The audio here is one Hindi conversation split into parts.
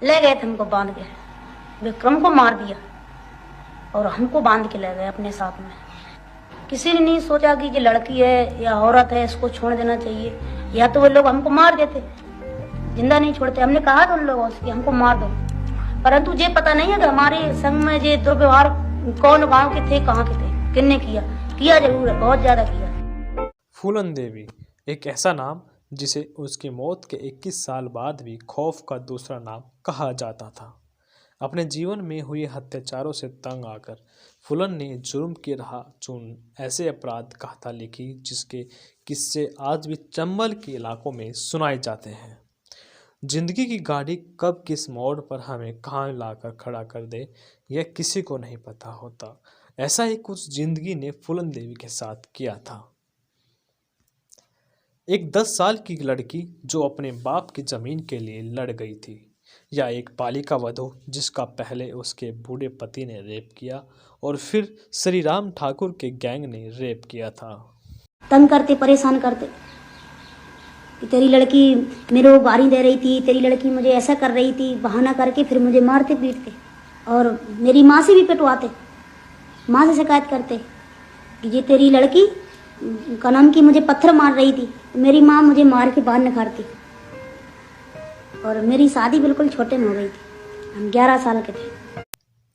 ले गए थे हमको बांध के, विक्रम को मार दिया और हमको बांध के ले गए अपने साथ में। किसी ने नहीं सोचा कि ये लड़की है या औरत है, इसको छोड़ देना चाहिए, या तो वो लोग हमको मार देते, जिंदा नहीं छोड़ते। हमने कहा था उन लोगों से कि हमको मार दो, परंतु ये पता नहीं है कि हमारे संग में ये दुर्व्यवहार कौन गांव के थे, कहाँ के थे, किसने किया जरूर है, बहुत ज्यादा किया। फूलन देवी एक ऐसा नाम जिसे उसकी मौत के 21 साल बाद भी खौफ का दूसरा नाम कहा जाता था। अपने जीवन में हुए अत्याचारों से तंग आकर फूलन ने जुर्म की राह चुन ऐसे अपराध गाथा लिखी जिसके किस्से आज भी चंबल के इलाकों में सुनाए जाते हैं। जिंदगी की गाड़ी कब किस मोड़ पर हमें कहाँ लाकर खड़ा कर दे यह किसी को नहीं पता होता। ऐसा ही कुछ जिंदगी ने फूलन देवी के साथ किया था। एक 10 साल की लड़की जो अपने बाप की जमीन के लिए लड़ गई थी, या एक बालिका वधू जिसका पहले उसके बूढ़े पति ने रेप किया और फिर श्री राम ठाकुर के गैंग ने रेप किया था। तंग करते, परेशान करते कि तेरी लड़की मेरे को गाली दे रही थी, तेरी लड़की मुझे ऐसा कर रही थी, बहाना करके फिर मुझे मारते पीटते और मेरी माँ से भी पिटवाते, माँ से शिकायत करते कि ये तेरी लड़की का नाम की मुझे पत्थर मार रही थी। मेरी माँ मुझे मार के बाहर निकालती और मेरी शादी बिल्कुल छोटे में हो गई थी, हम 11 साल के थे।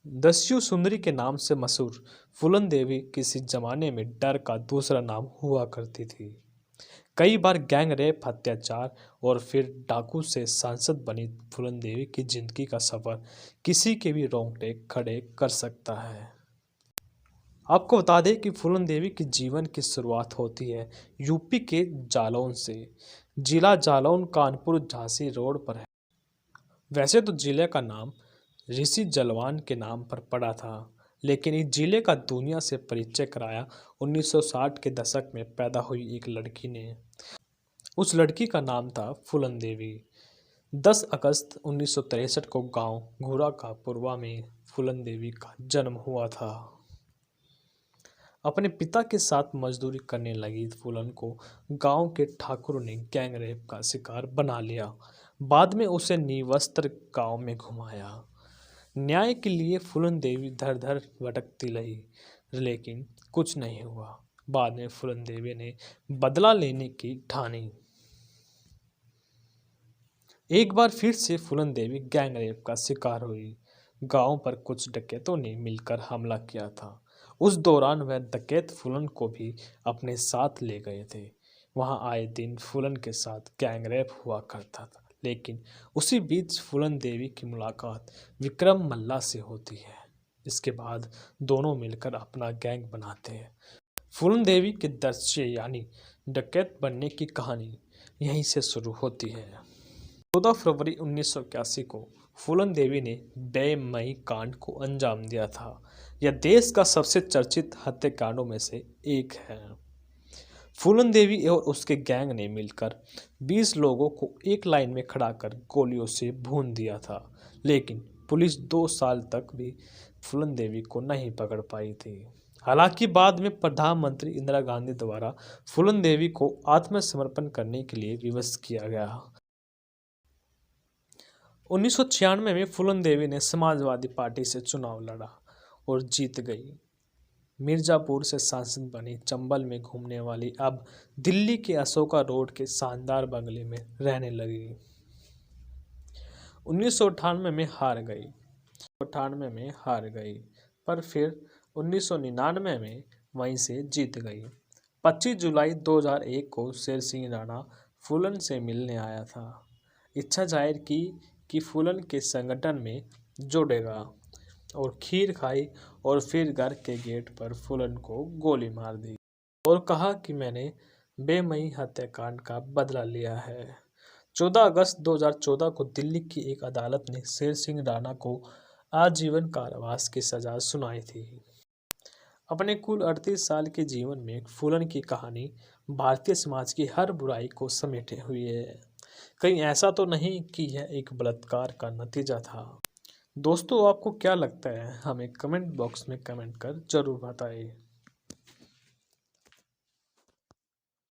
दस्यु सुंदरी के नाम से मशहूर फूलन देवी किसी जमाने में डर का दूसरा नाम हुआ करती थी। कई बार गैंग रेप, अत्याचार और फिर डाकू से सांसद बनी फूलन देवी की जिंदगी का सफर किसी के भी रोंगटे खड़े कर सकता है। आपको बता दें कि फूलन देवी के जीवन की शुरुआत होती है यूपी के जालौन से। जिला जालौन कानपुर झांसी रोड पर है। वैसे तो जिले का नाम ऋषि जलवान के नाम पर पड़ा था, लेकिन इस जिले का दुनिया से परिचय कराया 1960 के दशक में पैदा हुई एक लड़की ने। उस लड़की का नाम था फूलन देवी। 10 अगस्त 1963 को गांव घूरा का पुरवा में फूलन देवी का जन्म हुआ था। अपने पिता के साथ मजदूरी करने लगी फूलन को गांव के ठाकुर ने गैंग रेप का शिकार बना लिया। बाद में उसे निवस्त्र गांव में घुमाया। न्याय के लिए फूलन देवी धर धर भटकती रही, लेकिन कुछ नहीं हुआ। बाद में फूलन देवी ने बदला लेने की ठानी। एक बार फिर से फूलन देवी गैंग रेप का शिकार हुई। गांव पर कुछ डकैतों ने मिलकर हमला किया था। उस दौरान वह डकैत फूलन को भी अपने साथ ले गए थे। वहां आए दिन फूलन के साथ गैंग रेप हुआ करता था, लेकिन उसी बीच फूलन देवी की मुलाकात विक्रम मल्ला से होती है। इसके बाद दोनों मिलकर अपना गैंग बनाते हैं। फूलन देवी के दस्यु यानी डकैत बनने की कहानी यहीं से शुरू होती है। 14 फरवरी 1981 को फूलन देवी ने बेमई कांड को अंजाम दिया था। यह देश का सबसे चर्चित हत्याकांडों में से एक है। फूलन देवी और उसके गैंग ने मिलकर 20 लोगों को एक लाइन में खड़ा कर गोलियों से भून दिया था, लेकिन पुलिस 2 साल तक भी फूलन देवी को नहीं पकड़ पाई थी। हालांकि बाद में प्रधानमंत्री इंदिरा गांधी द्वारा फूलन देवी को आत्मसमर्पण करने के लिए विवश किया गया। 1996 में फूलन देवी ने समाजवादी पार्टी से चुनाव लड़ा और जीत गई। मिर्जापुर से सांसद बनी। चंबल में घूमने वाली अब दिल्ली के अशोका रोड के शानदार बंगले में रहने लगी। 1998 में हार गई, पर फिर 1999 में वहीं से जीत गई। 25 जुलाई 2001 को शेर सिंह राणा फूलन से मिलने आया था। इच्छा जाहिर की कि फूलन के संगठन में जोड़ेगा और खीर खाई और फिर घर के गेट पर फूलन को गोली मार दी और कहा कि मैंने बेमई हत्याकांड का बदला लिया है। 14 अगस्त 2014 को दिल्ली की एक अदालत ने शेर सिंह राणा को आजीवन कारावास की सजा सुनाई थी। अपने कुल 38 साल के जीवन में फूलन की कहानी भारतीय समाज की हर बुराई को समेटे हुए है। कहीं ऐसा तो नहीं कि यह एक बलात्कार का नतीजा था। दोस्तों, आपको क्या लगता है? हमें कमेंट बॉक्स में कमेंट कर जरूर बताइए।